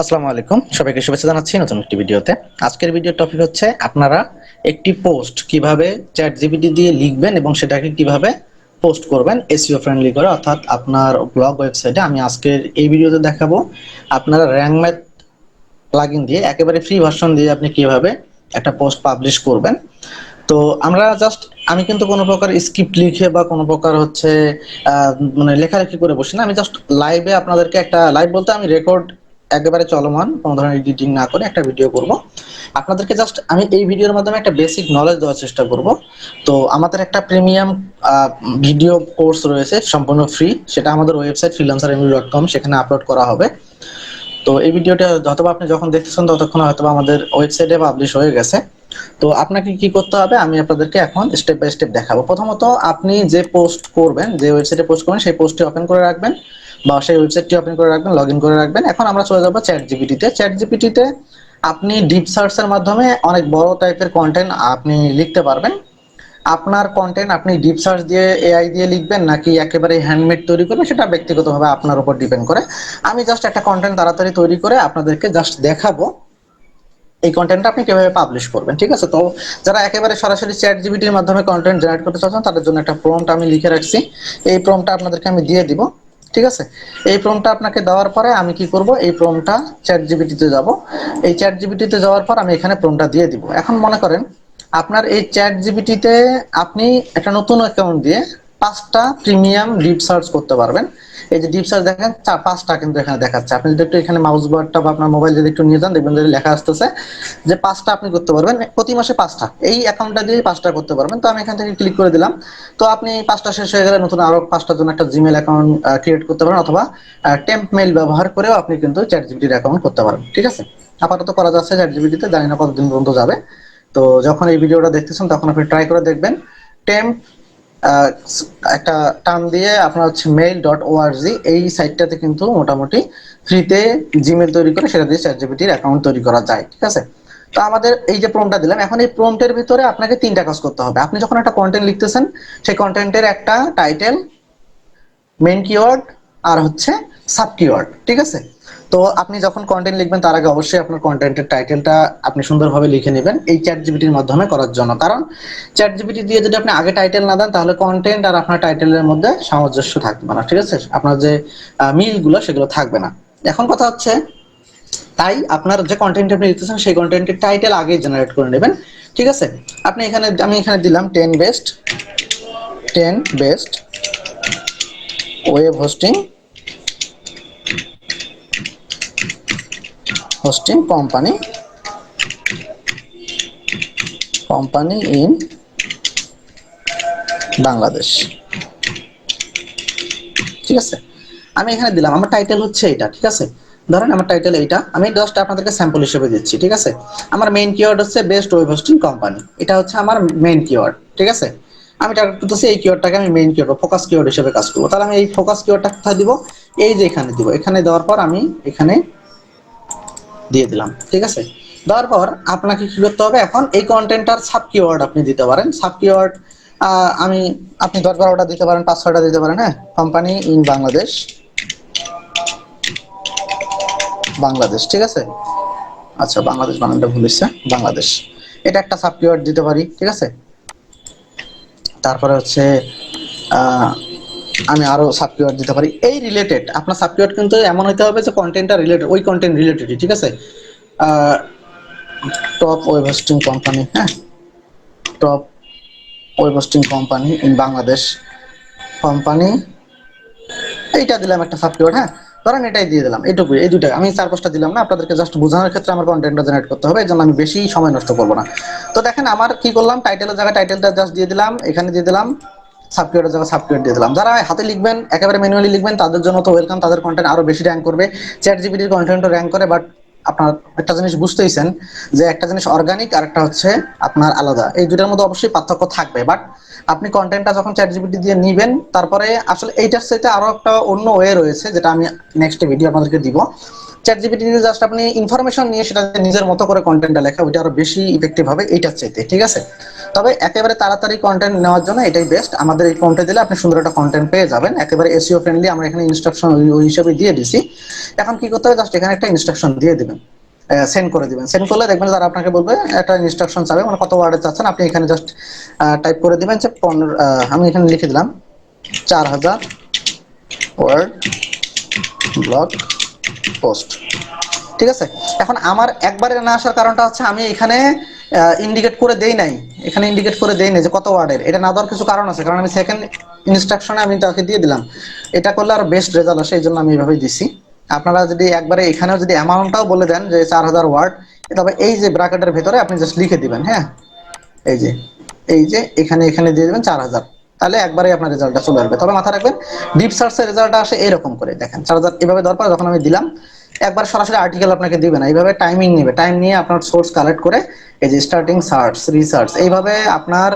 আসসালামু আলাইকুম, সবাইকে শুভেচ্ছা জানাচ্ছি নতুন একটি ভিডিওতে। আজকের ভিডিওর টপিক হচ্ছে আপনারা একটি পোস্ট কিভাবে চ্যাট জিপিটি দিয়ে লিখবেন এবং সেটাকে কিভাবে পোস্ট করবেন এসইও ফ্রেন্ডলি করে, অর্থাৎ আপনার ব্লগ ওয়েবসাইটে। আমি আজকের এই ভিডিওতে দেখাবো আপনারা র্যাঙ্ক ম্যাথ প্লাগইন দিয়ে একেবারে ফ্রি ভার্সন দিয়ে আপনি কিভাবে একটা পোস্ট পাবলিশ করবেন। তো আমরা জাস্ট, আমি কিন্তু কোনো প্রকার স্ক্রিপ্ট লিখে বা কোনো প্রকার হচ্ছে মানে লেখালেখি করে বসি না। আমি জাস্ট লাইভে আপনাদেরকে একটা, লাইভ বলতে আমি রেকর্ড একেবারে চলমান, কোনো ধরনের এডিটিং না করে একটা ভিডিও করব আপনাদেরকে। জাস্ট আমি এই ভিডিওর মাধ্যমে একটা বেসিক নলেজ দেওয়ার চেষ্টা করব। তো আমাদের একটা প্রিমিয়াম ভিডিও কোর্স রয়েছে সম্পূর্ণ ফ্রি, সেটা আমাদের ওয়েবসাইট freelancermru.com, সেখানে আপলোড করা হবে। তো এই ভিডিওটা হয়তোবা আপনি যখন দেখতেছেন ততক্ষণ হয়তোবা আমাদের ওয়েবসাইটে পাবলিশ হয়ে গেছে। তো আপনাকে কি করতে হবে আমি আপনাদেরকে এখন স্টেপ বাই স্টেপ দেখাবো। প্রথমত আপনি যে পোস্ট করবেন, যে ওয়েবসাইটে পোস্ট করবেন, সেই পোস্টটি ওপেন করে রাখবেন বা সেই ওয়েবসাইটটি ওপেন করে রাখবেন, লগ ইন করে রাখবেন। এখন আমরা চলে যাবো চ্যাট জিপিটিতে। চ্যাট জিপিটিতে আপনি ডিপ সার্চের মাধ্যমে অনেক বড় টাইপের কন্টেন্ট আপনি লিখতে পারবেন। আপনার কন্টেন্ট আপনি ডিপ সার্চ দিয়ে এআই দিয়ে লিখবেন নাকি একেবারে হ্যান্ডমেড তৈরি করবেন, সেটা ব্যক্তিগতভাবে আপনার উপর ডিপেন্ড করে। আমি জাস্ট একটা কন্টেন্ট তাড়াতাড়ি তৈরি করে আপনাদেরকে জাস্ট দেখাবো এই কন্টেন্টটা আপনি কিভাবে পাবলিশ করবেন, ঠিক আছে? তো যারা একেবারে সরাসরি চ্যাট জিপিটির মাধ্যমে কন্টেন্ট জেনারেট করতে চাচ্ছেন তাদের জন্য একটা প্রম্পট আমি লিখে রাখছি। এই প্রম্পটটা আপনাদেরকে আমি দিয়ে দিব, ঠিক আছে? এই প্রম্পটটা আপনাকে দেওয়ার পরে আমি কি করব, এই প্রম্পটটা চ্যাট জিপিটিতে যাব। এই চ্যাট জিপিটিতে যাওয়ার পর আমি এখানে প্রম্পটটা দিয়ে দিব। এখন মনে করেন আপনার এই চ্যাট জিপিটিতে আপনি একটা নতুন অ্যাকাউন্ট দিয়ে 5টা প্রিমিয়াম ডিপ সার্চ করতে পারবেন। এই যে ডিপ সার্চ দেখেন 5টা কিন্তু এখানে দেখাচ্ছে। আপনি যদি একটু এখানে মাউস বারটা বা আপনার মোবাইল যদি একটু নিয়ে যান, দেখবেন যে লেখা আসতেছে যে 5টা আপনি করতে পারবেন প্রতি মাসে 5টা। এই অ্যাকাউন্টটা দিয়ে 5টা করতে পারবেন। তো আমি এখান থেকে ক্লিক করে দিলাম। তো আপনি 5টা শেষ হয়ে গেলে নতুন আরো 5টার জন্য একটা জিমেল অ্যাকাউন্ট ক্রিয়েট করতে পারেন, অথবা টেম্প মেইল ব্যবহার করেও আপনি কিন্তু চ্যাট জিপিটির অ্যাকাউন্ট করতে পারেন, ঠিক আছে? আপাতত করা যাচ্ছে চ্যাট জিপিটিতে, জানি না কতদিন পর্যন্ত যাবে। তো যখন এই ভিডিওটা দেখতেছেন তখন আপনি ট্রাই করে দেখবেন। টেম্প একটা টার্ম দিয়ে আপনার হচ্ছে mail.org, এই সাইটটাতে কিন্তু মোটামুটি ফ্রিতে জিমেল তৈরি করে সেটা দিয়ে চ্যাট জিপিটির অ্যাকাউন্ট তৈরি করা যায়, ঠিক আছে? তো আমাদের এই যে প্রম্পটটা দিলাম, এখন এই প্রম্পটের ভিতরে আপনাকে 3টা কাজ করতে হবে। আপনি যখন একটা কন্টেন্ট লিখতেছেন, সেই কন্টেন্টের একটা টাইটেল, মেইন কিওয়ার্ড আর হচ্ছে সাব কিওয়ার্ড, ঠিক আছে? তো আপনি যখন কন্টেন্ট লিখবেন তার আগে অবশ্যই আপনার কন্টেন্টের টাইটেলটা আপনি সুন্দরভাবে লিখে নেবেন এই চ্যাট জিপিটির মাধ্যমে করার জন্য। কারণ চ্যাট জিপিটি দিয়ে যদি আপনি আগে টাইটেল না দেন তাহলে কন্টেন্ট আর আপনার টাইটেলের মধ্যে সামঞ্জস্য থাকবে না, ঠিক আছে? আপনার যে মিলগুলো সেগুলো থাকবে না। এখন কথা হচ্ছে, তাই আপনার যে কন্টেন্ট আপনি লিখতেছেন সেই কন্টেন্টের টাইটেল আগে জেনারেট করে নেবেন, ঠিক আছে? আপনি এখানে, আমি এখানে দিলাম 10 best web hosting company in Bangladesh, ঠিক আছে? আমি এখানে দিলাম, আমার টাইটেল হচ্ছে এটা, ঠিক আছে? ধরেন আমার টাইটেল এইটা, আমি জাস্ট আপনাদেরকে স্যাম্পল হিসেবে দিচ্ছি, ঠিক আছে? আমার মেইন কিওয়ার্ড হচ্ছে বেস্ট ওয়েব হোস্টিং কোম্পানি, এটা হচ্ছে আমার মেইন কিওয়ার্ড, ঠিক আছে? আমি টার্গেট করতেছি এই কিওয়ার্ডটাকে আমি মেইন কিওয়ার্ড, ফোকাস কিওয়ার্ড হিসেবে কাজ করবো। তাহলে আমি এই ফোকাস কিওয়ার্ডটা কোথায় দিব? এই যে এখানে দিব। এখানে দেওয়ার পর আমি এখানে দিয়ে দিলাম, ঠিক আছে? দেওয়ার পর আপনাকে কি করতে হবে, এখন এই কন্টেন্টটার সাব কিওয়ার্ড আপনি দিতে পারেন। সাব কিওয়ার্ড আমি, আপনি 10-12টা দিতে পারেন, 5-6টা দিতে পারেন, হ্যাঁ? কোম্পানি ইন বাংলাদেশ, ঠিক আছে? আচ্ছা, বাংলাদেশ বানানটা ভুল হচ্ছে, বাংলাদেশ, এটা একটা সাব কিওয়ার্ড দিতে পারি, ঠিক আছে? তারপরে হচ্ছে আমি আরো সাব কিওয়ার্ড দিতে পারি এই রিলেটেড। আপনার সাব কিওয়ার্ড কিন্তু এমন হতে হবে যে কন্টেন্টটা রিলেটেড, ওই কন্টেন্ট রিলেটেড, ঠিক আছে? টপ ওয়েব হোস্টিং কোম্পানি, হ্যাঁ, top web hosting company in Bangladesh, company, এইটা দিলাম একটা সাব কিওয়ার্ড, হ্যাঁ? ধরেন এটাই দিয়ে দিলাম, এইটুকুই, এই দুইটা আমি 4-5টা দিলাম না, আপনাদেরকে জাস্ট বোঝানোর ক্ষেত্রে আমার কন্টেন্টটা জেনারেট করতে হবে, এই জন্য আমি বেশি সময় নষ্ট করবো না। তো দেখেন আমার কি করলাম, টাইটেলের জায়গায় টাইটেলটা জাস্ট দিয়ে দিলাম, এখানে দিয়ে দিলাম সাব কিওয়ার্ডের জায়গায় সাব কিওয়ার্ড দিয়ে দিলাম। যারা হাতে লিখবেন, একেবারে ম্যানুয়ালি লিখবেন, তাদের জন্য তো ওয়েলকাম, তাদের কন্টেন্ট আরো বেশি র্যাঙ্ক করবে। চ্যাট জিপিটির কন্টেন্টও র্যাঙ্ক করে, বাট আপনার একটা জিনিস বুঝতেইছেন যে একটা জিনিস অর্গানিক আর একটা হচ্ছে আপনার আলাদা, এই দুটার মধ্যে অবশ্যই পার্থক্য থাকবে। বাট আপনি কন্টেন্টটা যখন চ্যাট জিপিটি দিয়ে নিবেন, তারপরে আসলে এইটার সাথে আরো একটা অন্য ওয়ে রয়েছে যেটা আমি নেক্সট ভিডিও আপনাদেরকে দিব। চ্যাট জিপিটি দিয়ে জাস্ট আপনি ইনফরমেশন নিয়ে সেটা নিজের মতো করে কন্টেন্টটা লেখা, ওইটা আরো বেশি ইফেক্টিভ হবে এইটার চাইতে, ঠিক আছে? তবে একেবারে তাড়াতাড়ি কন্টেন্ট নেওয়ার জন্য এটাই বেস্ট। আমাদের এই ফর্মটা দিলে আপনি সুন্দর একটা কন্টেন্ট পেয়ে যাবেন, একেবারে এসইও ফ্রেন্ডলি। আমরা এখানে ইনস্ট্রাকশন ওই হিসেবে দিয়ে দিছি। এখন কি করতে হবে, জাস্ট এখানে একটা ইনস্ট্রাকশন দিয়ে দিবেন, সেন্ড করে দিবেন। সেন্ড করলে দেখবেন তারা আপনাকে বলবে একটা ইনস্ট্রাকশন চাবে, মানে কত ওয়ার্ডে চাচ্ছেন। আপনি এখানে জাস্ট টাইপ করে দিবেন যে 15, আমি এখানে লিখে দিলাম 4000 ওয়ার্ড ব্লগ পোস্ট। ঠিক আছে। এখন আমার একবারে না আসার কারণটা হচ্ছে আমি এখানে ইন্ডিকেট করে দেই নাই, এখানে ইন্ডিকেট করে দেই নাই যে কত ওয়ার্ডের। এটা না দেওয়ার কিছু কারণ আছে, কারণ আমি সেকেন্ড ইনস্ট্রাকশনে আমি তাকে দিয়ে দিলাম। এটা করলে আরো বেস্ট রেজাল্ট আসে, এই জন্য আমি এইভাবেই দিছি। আপনারা যদি একবারে এখানেও যদি অ্যামাউন্টটাও বলে দেন যে 4000 ওয়ার্ড, তবে এই যে ব্র্যাকেটের ভেতরে আপনি জাস্ট লিখে দিবেন, হ্যাঁ, এই যে এখানে এখানে দিয়ে দেবেন 4000, তাহলে একবারে আপনার রেজাল্টটা চলে আসবে। তবে মাথায় রাখবেন ডিপ সার্চের রেজাল্টটা আসে এরকম করে, দেখেন 4000 এভাবে দেওয়ার পর যখন আমি দিলাম, একবার সরাসরি আর্টিকেল আপনাকে দিবে না, এইভাবে টাইমিং নেবে, টাইম নিয়ে আপনার সোর্স কালেক্ট করে এই যে স্টার্টিং সার্চ রিসার্চ, এইভাবে আপনার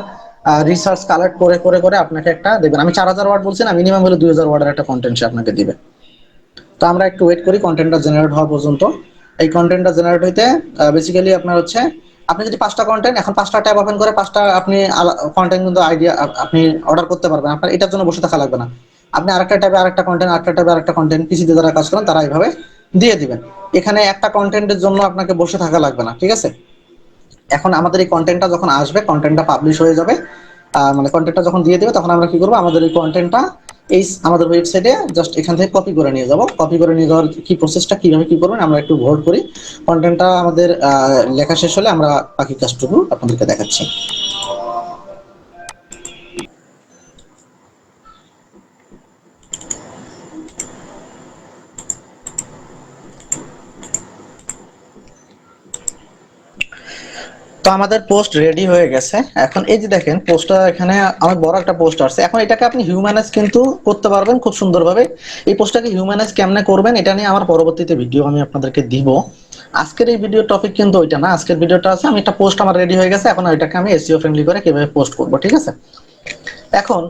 রিসার্চ কালেক্ট করে করে করে আপনাকে একটা দেবেন। আমি 4000 ওয়ার্ড বলছি না, মিনিমাম হলো 2000 ওয়ার্ডের একটা কন্টেন্ট সে আপনাকে দিবে। তো আমরা একটু ওয়েট করি কন্টেন্টটা জেনারেট হওয়া পর্যন্ত। এই কন্টেন্টটা জেনারেট হইতে বেসিক্যালি আপনার হচ্ছে, আপনি যদি 5টা কন্টেন্ট, এখন 5টা ট্যাব ওপেন করে 5টা আপনি কন্টেন্ট কিন্তু আইডিয়া আপনি অর্ডার করতে পারবেন। আপনার এটার জন্য বসে থাকা লাগবে না। আপনি আরেকটা ট্যাবে আরেকটা কন্টেন্ট, আরেকটা ট্যাবে আরেকটা কন্টেন্ট, পিসিতে যারা কাজ করেন তারা এইভাবে দিয়ে দিবেন। এখানে একটা কন্টেন্টের জন্য আপনাকে বসে থাকা লাগবে না, ঠিক আছে। এখন আমাদের এই কন্টেন্টটা যখন আসবে, কন্টেন্টটা পাবলিশ হয়ে যাবে, মানে কন্টেন্টটা যখন দিয়ে দেবে, তখন আমরা কি করবো, আমাদের এই কন্টেন্টটা এই আমাদের ওয়েবসাইটে জাস্ট এখান থেকে কপি করে নিয়ে যাব। কপি করে নিয়ে যাওয়ার কি প্রসেসটা, কিভাবে কি করবেন আমরা একটু ভোট করি। কন্টেন্টটা আমাদের লেখা শেষ হলে আমরা বাকি কাজটুকু আপনাদেরকে দেখাচ্ছি। তো আমাদের পোস্ট রেডি হয়ে গেছে। এখন এই যে দেখেন পোস্টটা এখানে অনেক বড় একটা পোস্ট আসছে। এখন এটাকে আপনি হিউম্যানাইজ কিন্তু করতে পারবেন খুব সুন্দরভাবে। এই পোস্টটাকে হিউম্যানাইজ কেমনে করবেন এটা নিয়ে আমার পরবর্তীতে ভিডিও আমি আপনাদেরকে দিব। আজকের এই ভিডিও টপিক কিন্তু ওইটা না। আজকের ভিডিওটা আছে, আমি একটা পোস্ট আমার রেডি হয়ে গেছে, এখন ওইটাকে আমি এসইও ফ্রেন্ডলি করে কিভাবে পোস্ট করব, ঠিক আছে। এখন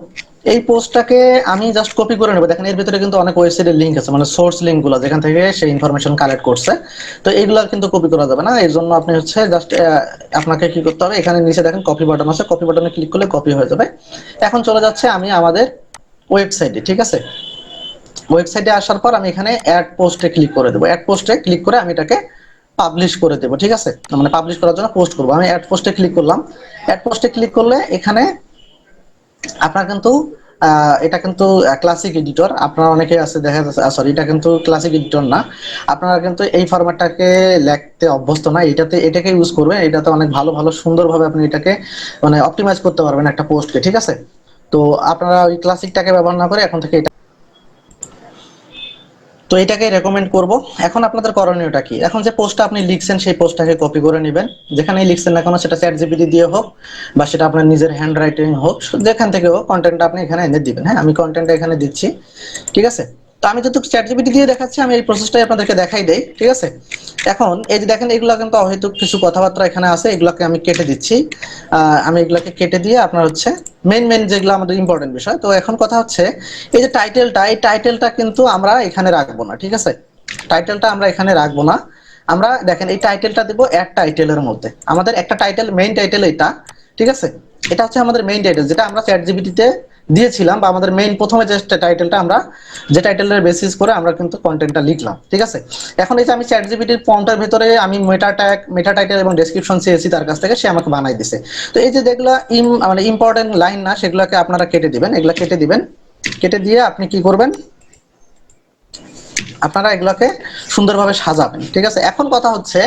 এই পোস্টটাকে আমি জাস্ট কপি করে নেব। দেখেন এর ভিতরে কিন্তু অনেক ওয়েবসাইটের লিংক আছে, মানে সোর্স লিংক গুলো যেখান থেকে সেই ইনফরমেশন কালেক্ট করছে। তো এইগুলা কিন্তু কপি করা যাবে না, এর জন্য আপনি হচ্ছে জাস্ট আপনাকে কি করতে হবে, এখানে নিচে দেখেন কপি বাটন আছে, কপি বাটনে ক্লিক করলে কপি হয়ে যাবে। এখন চলে যাচ্ছে আমি আমাদের ওয়েবসাইটে, ঠিক আছে। ওয়েবসাইটে আসার পর আমি এখানে অ্যাড পোস্টে ক্লিক করে দেবো। অ্যাড পোস্টে ক্লিক করে আমি এটাকে পাবলিশ করে দেবো, ঠিক আছে। মানে পাবলিশ করার জন্য পোস্ট করবো। আমি অ্যাড পোস্টে ক্লিক করলাম। অ্যাড পোস্টে ক্লিক করলে এখানে আপনার কিন্তু এটা কিন্তু ক্লাসিক এডিটর, আপনারা অনেকে আছে দেখা যাচ্ছে, সরি এটা কিন্তু ক্লাসিক এডিটর না। আপনারা কিন্তু এই ফরম্যাটটাকে লিখতে অভ্যস্ত না, এটাকে ইউজ করবেন। এটাতে অনেক ভালো ভালো সুন্দরভাবে আপনি এটাকে মানে অপটিমাইজ করতে পারবেন একটা পোস্টকে, ঠিক আছে। তো আপনারা ওই ক্লাসিকটাকে ব্যবহার না করে এখন থেকে তো এটাকে রেকমেন্ড করব। এখন আপনাদের করণীয়টা কি, এখন যে পোস্টটা আপনি লিখছেন সেই পোস্টটাকে কপি করে নেবেন, যেখানেই লিখছেন না কেন, সেটা চ্যাট জিপিটি দিয়ে হোক বা সেটা আপনার নিজের হ্যান্ড রাইটিং হোক, যেখান থেকে হোক কন্টেন্টটা আপনি এখানে এনে দিবেন। হ্যাঁ, আমি কন্টেন্টটা এখানে দিচ্ছি, ঠিক আছে। তো আমি যেহেতু চ্যাট জিপিটি দিয়ে দেখাচ্ছি, আমি এই প্রসেসটাই আপনাদেরকে দেখাই দেই, ঠিক আছে। এখন এই যে দেখেন এগুলো কিন্তু অহেতুক কিছু কথাবার্তা এখানে আছে, এগুলোকে আমি কেটে দিচ্ছি। আমি এগুলোকে কেটে দিয়ে আপনার হচ্ছে মেন মেন যেগুলো আমাদের ইম্পর্টেন্ট বিষয়। তো এখন কথা হচ্ছে এই যে টাইটেলটা, এই টাইটেলটা কিন্তু আমরা এখানে রাখবো না, ঠিক আছে। টাইটেলটা আমরা এখানে রাখবো না। আমরা দেখেন এই টাইটেলটা দেবো অ্যাড টাইটেলের মধ্যে। আমাদের একটা টাইটেল, মেইন টাইটেল এটা, ঠিক আছে। এটা হচ্ছে আমাদের মেইন টাইটেল, যেটা আমরা চ্যাট জিপিটিতে দিয়েছিলাম, বা আমাদের মেইন প্রথমে যে টাইটেলটা আমরা, যে টাইটেলের বেসিস করে আমরা কিন্তু কন্টেন্টটা লিখলাম, ঠিক আছে। এখন এই যে আমি চ্যাট জিপিটির প্রম্পটের ভিতরে আমি মেটা ট্যাগ, মেটা টাইটেল এবং ডেসক্রিপশন চেয়েছি তার কাছ থেকে, সে আমাকে বানাই দিছে। তো এই যে যেগুলো মানে ইম্পর্টেন্ট লাইন না, সেগুলোকে আপনারা কেটে দিবেন, এগুলা কেটে দিবেন। কেটে দিয়ে আপনি কি করবেন, আপনারা এগুলোকে সুন্দরভাবে সাজাবেন, ঠিক আছে। এখন কথা হচ্ছে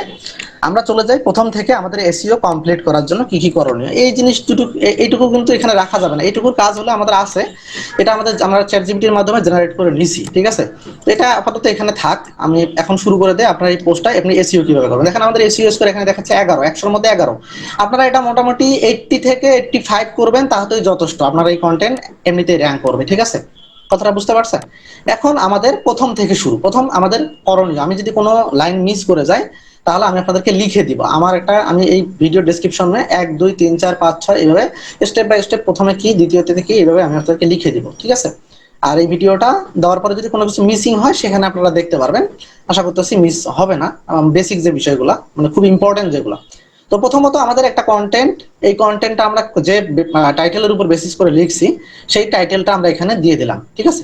আমরা চলে যাই প্রথম থেকে আমাদের এসইও কমপ্লিট করার জন্য কি কি করণীয়। এই জিনিস দুটো, এইটুকু কিন্তু এখানে রাখা যাবে না। এইটুকুর কাজ হলো আমাদের আছে, এটা আমাদের আমরা চ্যাট জিপিটির মাধ্যমে জেনারেট করে নিছি, ঠিক আছে। তো এটা আপাতত এখানে থাক, আমি এখন শুরু করে দেই আপনার এই পোস্টটা আপনি এসইও কিভাবে করবেন। দেখেন আমাদের এসইও স্কোর এখানে দেখাচ্ছে 11, 100-র মধ্যে 11। আপনারা এটা মোটামুটি 80 থেকে 85 করবেন, তাহলেই যথেষ্ট। আপনার এই কন্টেন্ট এমনিতেই র্যাঙ্ক করবে, ঠিক আছে। কথাটা বুঝতে পারছেন। এখন আমাদের প্রথম থেকে শুরু, প্রথম আমাদের করণীয়, আমি যদি কোনো লাইন মিস করে যাই তাহলে আমি আপনাদেরকে লিখে দিব। আমার একটা, আমি এই ভিডিও ডেসক্রিপশনে 1 2 3 4 5 6 এইভাবে স্টেপ বাই স্টেপ প্রথমে কি দ্বিতীয়তে কি এইভাবে আমি আপনাদেরকে লিখে দিব, ঠিক আছে। আর এই ভিডিওটা দেওয়ার পরে যদি কোনো কিছু মিসিং হয় সেখানে আপনারা দেখতে পারবেন। আশা করতেছি মিস হবে না। বেসিক যে বিষয়গুলো মানে খুব ইম্পর্টেন্ট যেগুলো, তো তো প্রথমত আমাদের একটা কন্টেন্ট, এই কন্টেন্টটা আমরা যে টাইটেলের উপর বেসিস করে লিখছি সেই টাইটেলটা আমরা এখানে দিয়ে দিলাম, ঠিক আছে।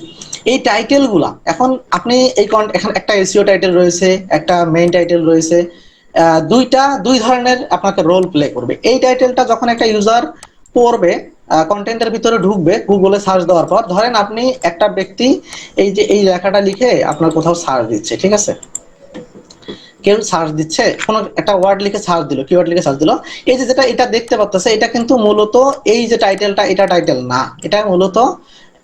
এই টাইটেলগুলা এখন আপনি এখানে একটা এসইও টাইটেল রয়েছে, একটা মেইন টাইটেল রয়েছে, দুই ধরনের আপনাকে রোল প্লে করবে। এই টাইটেলটা যখন একটা ইউজার পড়বে, কন্টেন্টের ভিতরে ঢুকবে গুগলে সার্চ দেওয়ার পর, ধরেন আপনি একটা ব্যক্তি এই যে এই লেখাটা লিখে আপনার কোথাও সার্চ দিচ্ছে, ঠিক আছে, কেউ সার্চ দিচ্ছে, কোনো একটা ওয়ার্ড লিখে সার্চ দিল, কিওয়ার্ড লিখে সার্চ দিল, এই যে যেটা এটা দেখতে পাচ্ছেন, এটা কিন্তু মূলত এই যে টাইটেলটা, এটা টাইটেল না, এটা মূলত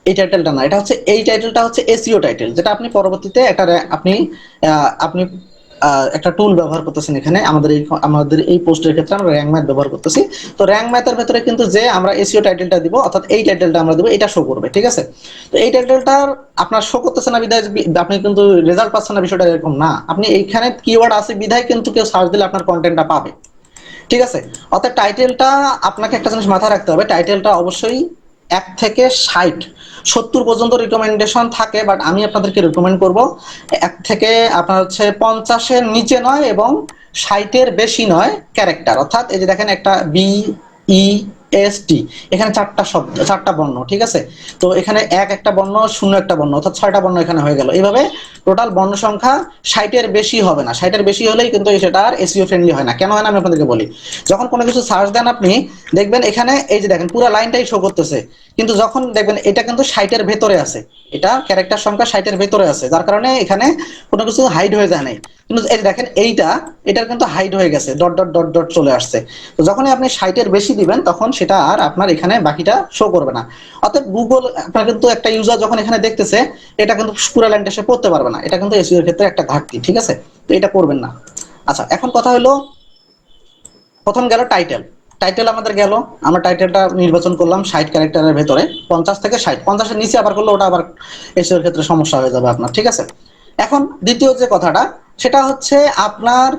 এই টাইটেলটা না, এটা হচ্ছে এই টাইটেলটা হচ্ছে এসইও টাইটেল, যেটা আপনি পরবর্তীতে একটা আপনি আপনি একটা টুল ব্যবহার করতেছেন এখানে আমাদের এই পোস্টের ক্ষেত্রে আমরা র্যাঙ্ক ম্যাথ ব্যবহার করতেছি। তো র্যাঙ্ক ম্যাথের ভেতরে কিন্তু যে আমরা এসইও টাইটেলটা দিব, অর্থাৎ এই টাইটেলটা আমরা দিব, এটা শো করবে, ঠিক আছে। তো এই টাইটেলটার আপনার শো করতেছে না বিধায় আপনি কিন্তু রেজাল্ট পাচ্ছেন না, বিষয়টা এরকম না। আপনি এইখানে কিওয়ার্ড আছে বিধায় কিন্তু কেউ সার্চ দিলে আপনার কন্টেন্টটা পাবে, ঠিক আছে। অর্থাৎ টাইটেলটা আপনাকে একটা জিনিস মাথায় রাখতে হবে, টাইটেলটা অবশ্যই 1 থেকে 60-70 পর্যন্ত রিকমেন্ডেশন থাকে, বাট আমি আপনাদেরকে রিকমেন্ড করব 1 থেকে আপনার হচ্ছে 50-এর নিচে নয় এবং 60-এর বেশি নয় ক্যারেক্টার। অর্থাৎ এই যে দেখেন একটা BEST, এখানে 4টা শব্দ, 4টা বর্ণ, ঠিক আছে। তো এখানে একটা বর্ণ, 0 একটা বর্ণ, অর্থাৎ 6টা বর্ণ এখানে হয়ে গেল। এইভাবে টোটাল বর্ণ সংখ্যা 60-এর বেশি হবে না, 60-এর বেশি হলেই কিন্তু সেটা আর এসইও ফ্রেন্ডলি হয় না। কেন হয় না আমি আপনাদেরকে বলি। যখন কোনো কিছু সার্চ দেন আপনি দেখবেন এখানে এই যে দেখেন পুরো লাইনটাই শো করতেছে, কিন্তু যখন দেখবেন এটা কিন্তু 60-এর ভেতরে আছে, এটা ক্যারেক্টার সংখ্যা 60-এর ভেতরে আছে, যার কারণে এখানে কোনো কিছু হাইড হয়ে যায় নাই। কিন্তু এই দেখেন এটার কিন্তু হাইড হয়ে গেছে, ডট ডট ডট ডট চলে আসছে। তো যখনই আপনি 60-এর বেশি দিবেন তখন সেটা আর আপনার এখানে বাকিটা শো করবে না। অর্থাৎ গুগল আপনার কিন্তু একটা ইউজার যখন এখানে দেখতেছে, এটা কিন্তু পুরো লাইনটা সে পড়তে পারবে না, এটা কিন্তু এসইও এর ক্ষেত্রে একটা ঘাটতি, ঠিক আছে। তো এটা করবেন না। আচ্ছা, এখন কথা হলো, প্রথম গেল টাইটেল আমাদের গেল, আমরা টাইটেলটা নির্বাচন করলাম 60 ক্যারেক্টারের ভেতরে, 50 থেকে 60, 50-এর নিচে আবার করলে ওটা আবার এসইও এর ক্ষেত্রে সমস্যা হয়ে যাবে আপনার, ঠিক আছে। এখন দ্বিতীয় যে কথাটা, সেটা হচ্ছে আপনার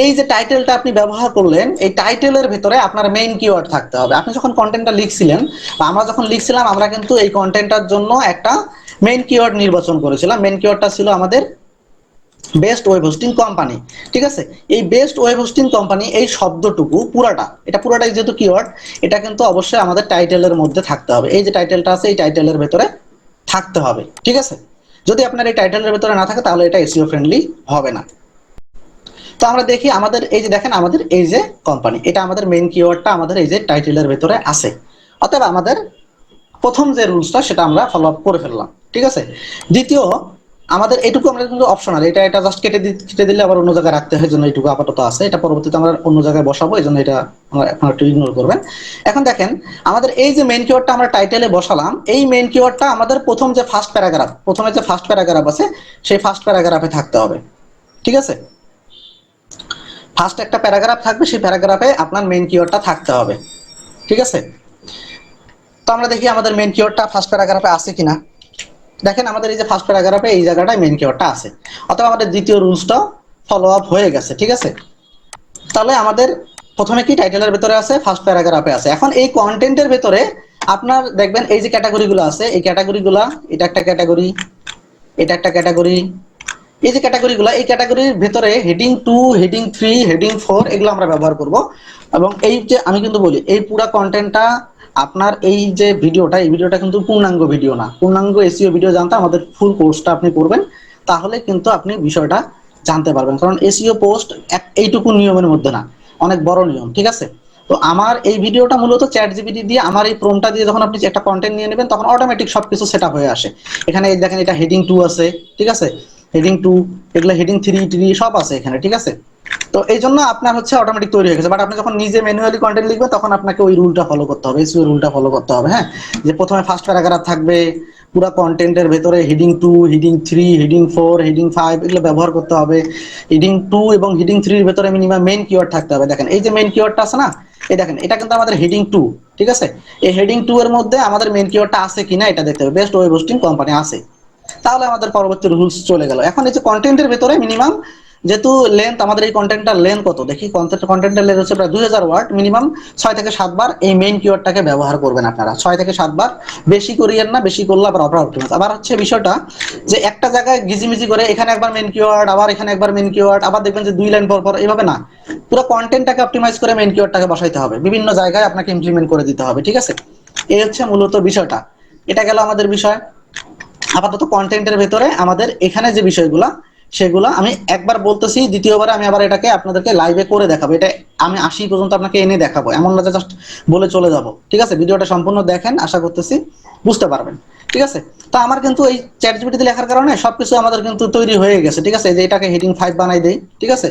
এই যে টাইটেলটা আপনি ব্যবহার করলেন, এই টাইটেলের ভিতরে আপনার মেইন কিওয়ার্ড থাকতে হবে। আপনি যখন কন্টেন্টটা লিখছিলেন বা আমরা যখন লিখছিলাম, আমরা কিন্তু এই কন্টেন্টটার জন্য একটা মেইন কিওয়ার্ড নির্বাচন করেছিলাম। মেইন কিওয়ার্ডটা ছিল আমাদের বেস্ট ওয়েব হোস্টিং কোম্পানি, ঠিক আছে। এই বেস্ট ওয়েব হোস্টিং কোম্পানি, এই শব্দটুকু পুরাটাই যেহেতু কিওয়ার্ড, এটা কিন্তু অবশ্যই আমাদের টাইটেলের মধ্যে থাকতে হবে। এই যে টাইটেলটা আছে, এই টাইটেলের ভেতরে থাকতে হবে, ঠিক আছে। যদি আপনার এই টাইটেলের ভেতরে না থাকে তাহলে এটা এসইও ফ্রেন্ডলি হবে না। তো আমরা দেখি আমাদের এই যে দেখেন আমাদের এই যে কোম্পানি, এটা আমাদের মেইন কিওয়ার্ডটা আমাদের এই যে টাইটেলের ভেতরে আছে। অতএব আমাদের প্রথম যে রুলসটা সেটা আমরা ফলো আপ করে ফেললাম, ঠিক আছে। দ্বিতীয়, আমাদের এটুকু আমরা কিন্তু অপশনাল, এটা জাস্ট কেটে দিলে আবার অন্য জায়গায় রাখতে হয়, জন্য এটুকু আপাতত আছে, এটা পরবর্তীতে আমরা অন্য জায়গায় বসাবো, এই জন্য এটা আপনারা একটু ইগনোর করবেন। এখন দেখেন আমাদের এই যে মেইন কিওয়ার্ডটা আমরা টাইটেলে বসালাম, এই মেইন কিওয়ার্ডটা আমাদের প্রথম যে ফার্স্ট প্যারাগ্রাফ, প্রথমে যে ফার্স্ট প্যারাগ্রাফ আছে সেই ফার্স্ট প্যারাগ্রাফে থাকতে হবে, ঠিক আছে। ফার্স্ট একটা প্যারাগ্রাফ থাকবে, সেই প্যারাগ্রাফে আপনার মেইন কিওয়ার্ডটা থাকতে হবে, ঠিক আছে। তো আমরা দেখি আমাদের মেইন কিওয়ার্ডটা ফার্স্ট প্যারাগ্রাফে আছে কিনা। দেখেন আমাদের এই যে ফার্স্ট প্যারাগ্রাফে এই জায়গাটায় মেইন কিওয়ার্ডটা আছে, অথবা আমাদের দ্বিতীয় রুলসটাও ফলো আপ হয়ে গেছে, ঠিক আছে। তাহলে আমাদের প্রথমে কি টাইটেলের ভেতরে আছে, ফার্স্ট প্যারাগ্রাফে আছে। এখন এই কন্টেন্টের ভেতরে আপনার দেখবেন এই যে ক্যাটাগরিগুলো আছে, এই ক্যাটাগরিগুলো, এটা একটা ক্যাটাগরি, এটা একটা ক্যাটাগরি, এই যে ক্যাটাগরিগুলো, এই ক্যাটাগরির ভেতরে হেডিং 2, হেডিং 3, হেডিং 4 এগুলো আমরা ব্যবহার করব। এবং এই যে আমি কিন্তু বলি এই পুরো কন্টেন্টটা আপনার এই যে ভিডিওটা, এই ভিডিওটা কিন্তু পূর্ণাঙ্গ ভিডিও না। পূর্ণাঙ্গ এসইও ভিডিও জানতে আমাদের ফুল কোর্সটা আপনি করবেন, তাহলে কিন্তু আপনি বিষয়টা জানতে পারবেন। কারণ এসইও পোস্ট এইটুকু নিয়মের মধ্যে না, অনেক বড় নিয়ম, ঠিক আছে। তো আমার এই ভিডিওটা মূলত চ্যাট জিপিটি দিয়ে, আমার এই প্রম্পটটা দিয়ে যখন আপনি একটা কন্টেন্ট নিয়ে নেবেন, তখন অটোমেটিক সবকিছু সেটআপ হয়ে আসে। এখানে এই দেখেন এটা হেডিং 2 আছে, ঠিক আছে, হেডিং 2, এগুলো হেডিং 3 সব আছে এখানে, ঠিক আছে। তো এই জন্য আপনার হচ্ছে অটোমেটিক তৈরি হয়ে গেছে। বাট আপনি যখন নিজে ম্যানুয়ালি কন্টেন্ট লিখবেন তখন আপনাকে ওই রুলটা ফলো করতে হবে, এসইও রুলটা ফলো করতে হবে, হ্যাঁ। যে প্রথমে ফার্স্ট প্যারাগ্রাফ থাকবে, পুরো কন্টেন্টের ভেতরে হেডিং 2, হেডিং 3, হেডিং 4, হেডিং 5 এগুলো ব্যবহার করতে হবে। হেডিং 2 এবং হেডিং 3 এর ভেতরে মিনিমাম মেইন কিওয়ার্ড থাকতে হবে। দেখেন এই যে মেইন কিওয়ার্ডটা আছে না, এই দেখেন এটা কিন্তু আমাদের হেডিং 2, ঠিক আছে। এই হেডিং 2 এর মধ্যে আমাদের মেইন কিওয়ার্ডটা আছে কিনা এটা দেখতে হবে। বেস্ট ওয়েব হোস্টিং কোম্পানি আছে, তাহলে আমাদের পরবর্তী রুলস চলে গেল। এখন এই যে কন্টেন্টের ভেতরে মিনিমাম যেহেতু লেন্থ আমাদের এই কন্টেন্টটার লেন্থ কত দেখি, কন্টেন্টের লেন্থ হচ্ছে প্রায় 2000 ওয়ার্ড, মিনিমাম 6 থেকে 7 বার এই মেইন কিওয়ার্ডটাকে ব্যবহার করবেন আপনারা, 6 থেকে 7 বার, বেশি করিয়েন না, বেশি করলে আবার অপার অপটিমাইজ। আবার হচ্ছে বিষয়টা যে একটা জায়গায় গিজিমিজি করে এখানে একবার মেইন কিওয়ার্ড, আবার এখানে একবার মেইন কিওয়ার্ড, আবার দেখবেন যে 2 লাইন পর পর, এইভাবে না, পুরো কন্টেন্টটাকে অপটিমাইজ করে মেইন কিওয়ার্ডটাকে বসাইতে হবে, বিভিন্ন জায়গায় আপনাকে ইমপ্লিমেন্ট করে দিতে হবে, ঠিক আছে। এই হচ্ছে মূলত বিষয়টা। এটা গেল আমাদের বিষয়। আপাতত কন্টেন্টের ভেতরে আমাদের এখানে যে বিষয়গুলো সেগুলো আমি একবার বলতেছি, দ্বিতীয়বার আমি আবার এটাকে আপনাদেরকে লাইভে করে দেখাবো। এটা আমি 80 পর্যন্ত আপনাকে এনে দেখাবো, এমন না যে জাস্ট বলে চলে যাব, ঠিক আছে। ভিডিওটা সম্পূর্ণ দেখেন, আশা করতেছি বুঝতে পারবেন, ঠিক আছে। তো আমার কিন্তু এই চ্যাট জিপিটি লেখার কারণে সবকিছু আমাদের কিন্তু তৈরি হয়ে গেছে, ঠিক আছে। যে এটাকে হেডিং 5 বানাই দেই, ঠিক আছে,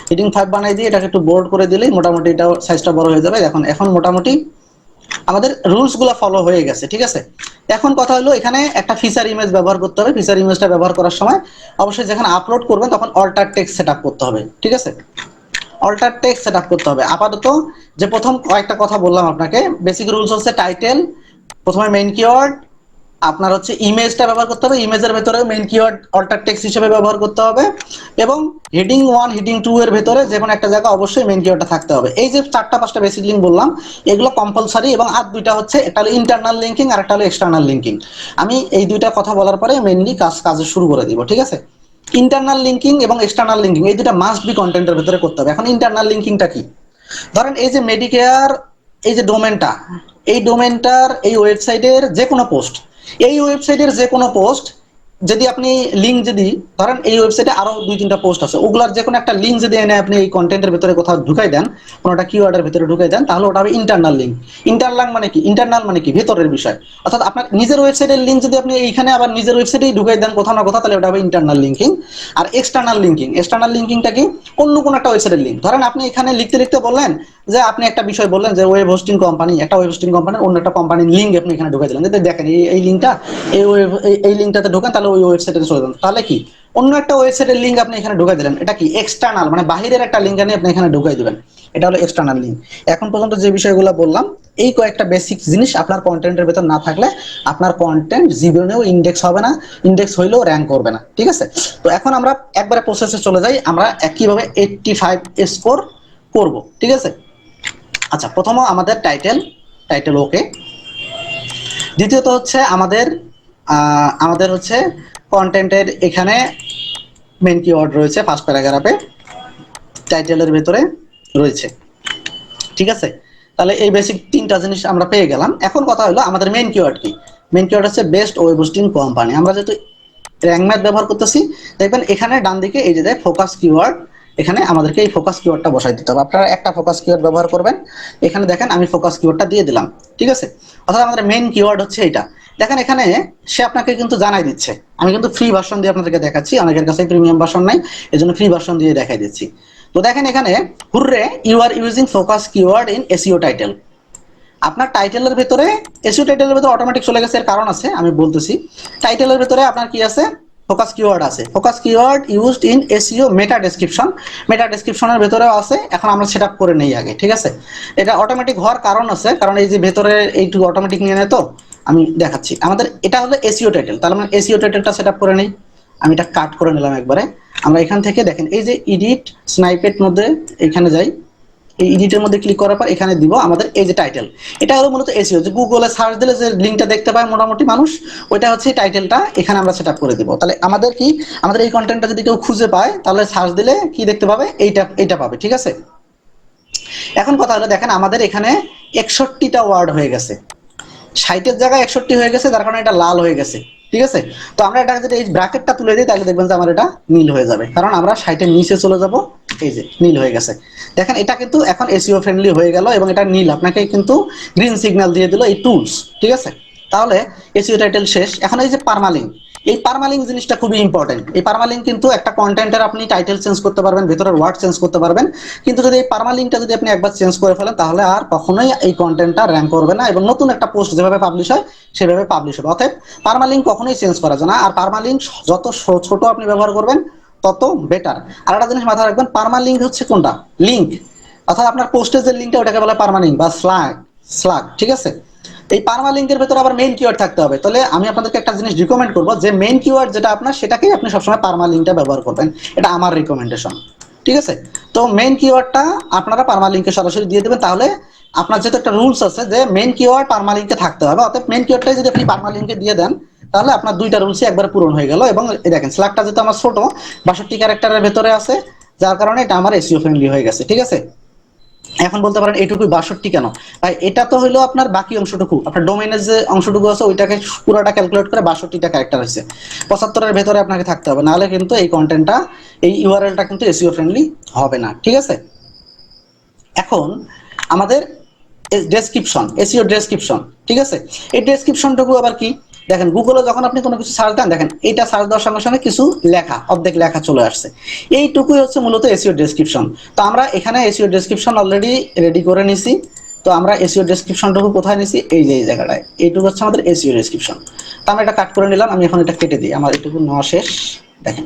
হেডিং 5 বানাই দিয়ে এটাকে একটু বোল্ড করে দিলেই মোটামুটি এটা সাইজটা বড় হয়ে যাবে। এখন মোটামুটি আমাদের রুলস গুলো ফলো হয়ে গেছে, ঠিক আছে। এখন কথা হলো এখানে একটা ফিচার ইমেজ ব্যবহার করতে হবে। ফিচার ইমেজটা ব্যবহার করার সময় অবশ্যই যখন আপলোড করবেন তখন অল্টার টেক্সট সেটআপ করতে হবে, ঠিক আছে। অল্টার টেক্সট সেটআপ করতে হবে। আপাতত যে প্রথম কয়েকটা কথা বললাম আপনাকে, বেসিক রুলস হচ্ছে টাইটেল, প্রথমে মেইন কিওয়ার্ড, আপনার হচ্ছে ইমেজটা ব্যবহার করতে হবে, ইমেজের ভেতরে মেইন কিওয়ার্ড অল্টার টেক্সট হিসেবে ব্যবহার করতে হবে, এবং হেডিং 1 হেডিং 2 এর ভেতরে যে কোনো একটা জায়গা অবশ্যই মেইন কিওয়ার্ডটা থাকতে হবে। এই যে 4টা 5টা বেসিক লিঙ্ক বললাম, এগুলো কম্পালসারি, এবং আর দুইটা হচ্ছে, একটা হলো ইন্টারনাল লিঙ্কিং আর একটা হলো এক্সটার্নাল লিঙ্কিং। আমি এই দুইটা কথা বলার পরে মেইনলি কাজে শুরু করে দিব, ঠিক আছে। ইন্টারনাল লিঙ্কিং এবং এক্সটার্নাল লিঙ্কিং এই দুটা মাস্ট বি কন্টেন্টের ভেতরে করতে হবে। এখন ইন্টারনাল লিঙ্কিংটা কি? ধরেন এই যে মেডিকেয়ার, এই যে ডোমেনটা, এই ডোমেনটার এই ওয়েবসাইটের যে কোনো পোস্ট, এই ওয়েবসাইটের যে কোনো পোস্ট যদি আপনি লিঙ্ক, যদি ধরেন এই ওয়েবসাইটে আরো 2-3টা পোস্ট আছে, ওগুলার যে কোনো একটা লিঙ্ক যদি এনে আপনি এই কন্টেন্টের ভিতরে কোথাও ঢুকাই দেন, কোনোটা কিওয়ার্ডের ভিতরে ঢুকাই দেন, তাহলে ওটা হবে ইন্টারনাল লিঙ্ক। ইন্টারনাল মানে কি? ইন্টারনাল মানে কি? ভেতরের বিষয়। অর্থাৎ আপনার নিজের ওয়েবসাইটের লিঙ্ক যদি আপনি এইখানে আবার নিজের ওয়েবসাইটেই ঢুকাই দেন কোথাও না কোথাও, তাহলে ওটা হবে ইন্টারনাল লিঙ্কিং। আর এক্সটার্নাল লিঙ্কিং, এক্সটার্নাল লিঙ্কিংটা কি? অন্য কোনো একটা ওয়েবসাইটের লিঙ্ক, ধরেন আপনি এখানে লিখতে লিখতে বললেন যে আপনি একটা বিষয় বললেন যে ওয়েব হোস্টিং কোম্পানি, একটা ওয়েব হোস্টিং কোম্পানির অন্য একটা কোম্পানির লিঙ্ক আপনি এখানে ঢুকাই দিলেন, যে দেখেন এই লিঙ্কটা, এই লিঙ্কটাতে ঢোকেন, তাহলে ওই ওয়েবসাইটে চলে যান। তাহলে কি? অন্য একটা ওয়েবসাইটের লিঙ্ক আপনি এখানে ঢুকাই দিলেন, এটা কি? এক্সটার্নাল, মানে বাহিরের একটা লিঙ্ক আনি আপনি এখানে ঢুকাই দিবেন, এটা হলো এক্সটার্নাল লিঙ্ক। এখন পর্যন্ত যে বিষয়গুলো বললাম, এই কয়েকটা বেসিক জিনিস আপনার কন্টেন্টের ভেতর না থাকলে আপনার কন্টেন্ট জীবনেও ইন্ডেক্স হবে না, ইন্ডেক্স হইলেও র্যাঙ্ক করবে না, ঠিক আছে। তো এখন আমরা একবারে প্রসেসে চলে যাই, আমরা কিভাবে 85 স্কোর করব, ঠিক আছে। আচ্ছা, প্রথম আমাদের টাইটেল ওকে। দ্বিতীয়ত হচ্ছে আমাদের হচ্ছে কন্টেন্টের এখানে মেইন কিওয়ার্ড রয়েছে ফার্স্ট প্যারাগ্রাফে, টাইটেলের ভেতরে রয়েছে, ঠিক আছে। তাহলে এই বেসিক 3টা জিনিস আমরা পেয়ে গেলাম। এখন কথা হলো আমাদের মেইন কিওয়ার্ড কি? মেইন কিওয়ার্ড হচ্ছে বেস্ট ওয়েব হোস্টিং কোম্পানি। আমরা যেহেতু র্যাঙ্ক ম্যাথ ব্যবহার করতেছি, দেখবেন এখানে ডান দিকে এই যে ফোকাস কিওয়ার্ড, এখানে আমাদেরকে এই ফোকাস কিওয়ার্ডটা বসাই দিতে হবে। আপনারা একটা ফোকাস কিওয়ার্ড ব্যবহার করবেন, এখানে দেখেন আমি ফোকাস কিওয়ার্ডটা দিয়ে দিলাম, ঠিক আছে। অর্থাৎ আমাদের মেইন কিওয়ার্ড হচ্ছে এটা। দেখেন এখানে সে আপনাকে কিন্তু জানাই দিচ্ছে, আমি কিন্তু ফ্রি ভার্সন দিয়ে আপনাদেরকে দেখাচ্ছি, অনেকের কাছে প্রিমিয়াম ভার্সন নাই, এজন্য ফ্রি ভার্সন দিয়ে দেখাই দিচ্ছি। তো দেখেন এখানে, hurray you are using focus keyword in SEO title. আপনার টাইটেলের ভিতরে, এসইও টাইটেলের ভিতরে অটোমেটিক চলে গেছে, এর কারণ আছে, আমি বলতেছি। টাইটেলের ভিতরে আপনার কি আছে? ফোকাস কিওয়ার্ড আছে। Focus keyword used in SEO meta description, meta ডেসক্রিপশনের ভিতরেও আছে। এখন আমরা সেটআপ করে নেই আগে, ঠিক আছে। এটা অটোমেটিক হওয়ার কারণ আছে, কারণ এই যে ভেতরে এইটুকু অটোমেটিক নিয়ে নেয়, তো আমি দেখাচ্ছি। আমাদের এটা হলো এসইও টাইটেল, তাহলে আমরা এসইও টাইটেলটা সেটআপ করে নেই। আমি এটা কাট করে নিলাম একবারে। আমরা এখান থেকে দেখেন এই যে এডিট স্নাইপেট মধ্যে এখানে যাই, এই এডিটের মধ্যে ক্লিক করার পর এখানে দিব আমাদের এই যে টাইটেল। এটা হলো মূলত এসইও, যে গুগলে সার্চ দিলে যে লিঙ্কটা দেখতে পায় মোটামুটি মানুষ, ওইটা হচ্ছে টাইটেলটা এখানে আমরা সেটআপ করে দিব। তাহলে আমাদের কি, আমাদের এই কন্টেন্টটা যদি কেউ খুঁজে পায়, তাহলে সার্চ দিলে কি দেখতে পাবে? এইটা পাবে, ঠিক আছে। এখন কথা হলো দেখেন আমাদের এখানে 61টা ওয়ার্ড হয়ে গেছে, 60-এর জায়গায় 61 হয়ে গেছে, যার কারণে এটা লাল হয়ে গেছে, ঠিক আছে। তো আমরা এটা যদি এই ব্র্যাকেটটা তুলে দিই, তাহলে দেখবেন যে আমার এটা নীল হয়ে যাবে, কারণ আমরা 60-এর নিচে চলে যাব। এই যে নীল হয়ে গেছে, দেখেন এটা কিন্তু এখন এসইও ফ্রেন্ডলি হয়ে গেল, এবং এটা নীল আপনাকে কিন্তু গ্রিন সিগন্যাল দিয়ে দিল এই টুলস, ঠিক আছে। তাহলে এসইও টাইটেল শেষ। এখন এই যে পারমালিঙ্ক, এই পারমালিঙ্ক জিনিসটা খুবই ইম্পর্টেন্ট। এই পারমালিঙ্ক কিন্তু একটা কন্টেন্টের আপনি টাইটেল চেঞ্জ করতে পারবেন, ভেতরের ওয়ার্ড চেঞ্জ করতে পারবেন, কিন্তু যদি এই পারমালিঙ্কটা যদি আপনি একবার চেঞ্জ করে ফেলেন, তাহলে আর কখনোই এই কন্টেন্টটা র্যাঙ্ক করবে না, এবং নতুন একটা পোস্ট যেভাবে পাবলিশ হয় সেভাবে পাবলিশ হবে। অতএব পারমালিঙ্ক কখনোই চেঞ্জ করা যায় না, আর পারমালিঙ্ক যত ছোট আপনি ব্যবহার করবেন তত বেটার। আর একটা জিনিস মাথায় রাখবেন, পারমালিঙ্ক হচ্ছে কোনটা? লিঙ্ক, অর্থাৎ আপনার পোস্টের যে লিঙ্কটা ওটাকে বলে পারমালিঙ্ক বা স্লাগ, ঠিক আছে। এই পারমালিঙ্কের ভেতরে আবার মেইন কিওয়ার্ড থাকতে হবে। তাহলে আমি আপনাদেরকে একটা জিনিস রিকমেন্ড করব যে মেইন কিওয়ার্ড যেটা আপনার সেটাকেই আপনি সবসময় পারমালিঙ্কটা ব্যবহার করবেন, এটা আমার রিকমেন্ডেশন। ঠিক আছে, তো মেইন কিওয়ার্ডটা আপনারা পারমালিঙ্কে সরাসরি দিয়ে দেবেন। তাহলে আপনার যেহেতু একটা রুলস আছে যে মেইন কিওয়ার্ড পারমালিঙ্কে থাকতে হবে, অর্থাৎ মেইন কিওয়ার্ডটাই যদি আপনি পারমালিঙ্কে দিয়ে দেন তাহলে আপনার দুইটা রুলসই একবার পূরণ হয়ে গেল। এবং দেখেন স্ল্যাগটা যেহেতু আমার ছোট 62 ক্যারেক্টারের ভেতরে আছে, যার কারণে এটা আমার এসইও ফ্রেন্ডলি হয়ে গেছে। ঠিক আছে, এখন বলতে পারেন এইটুকু 62 কেন ভাই? এটা তো হলো আপনার বাকি অংশটুকু, আপনার ডোমেইনের যে অংশটুকু আছে ওইটাকে পুরোটা ক্যালকুলেট করে 62টা ক্যারেক্টার হয়েছে, 75-এর ভেতরে আপনাকে থাকতে হবে, নাহলে কিন্তু এই কন্টেন্টটা, এই ইউআরএলটা কিন্তু এসইও ফ্রেন্ডলি হবে না। ঠিক আছে, এখন আমাদের ডেসক্রিপশন, এসইও ডেসক্রিপশন। ঠিক আছে, এই ডেসক্রিপশনটুকু আবার কি? দেখেন গুগলে যখন আপনি কোনো কিছু সার্চ দেন, দেখেন এটা সার্চ দেওয়ার সঙ্গে সঙ্গে কিছু লেখা, অর্ধেক লেখা চলে আসছে, এইটুকুই হচ্ছে মূলত এসইও ডেসক্রিপশন। তো আমরা এখানে এসইও ডেসক্রিপশন অলরেডি রেডি করে নিছি। তো আমরা এসইও ডেসক্রিপশনটুকু কোথায় নিছি? এই যে এই জায়গাটায়, এইটুকু হচ্ছে আমাদের এসইও ডেসক্রিপশন। তো আমরা এটা কাট করে নিলাম, আমি এখন এটা কেটে দিই, আমার এটুকু নেওয়া শেষ। দেখেন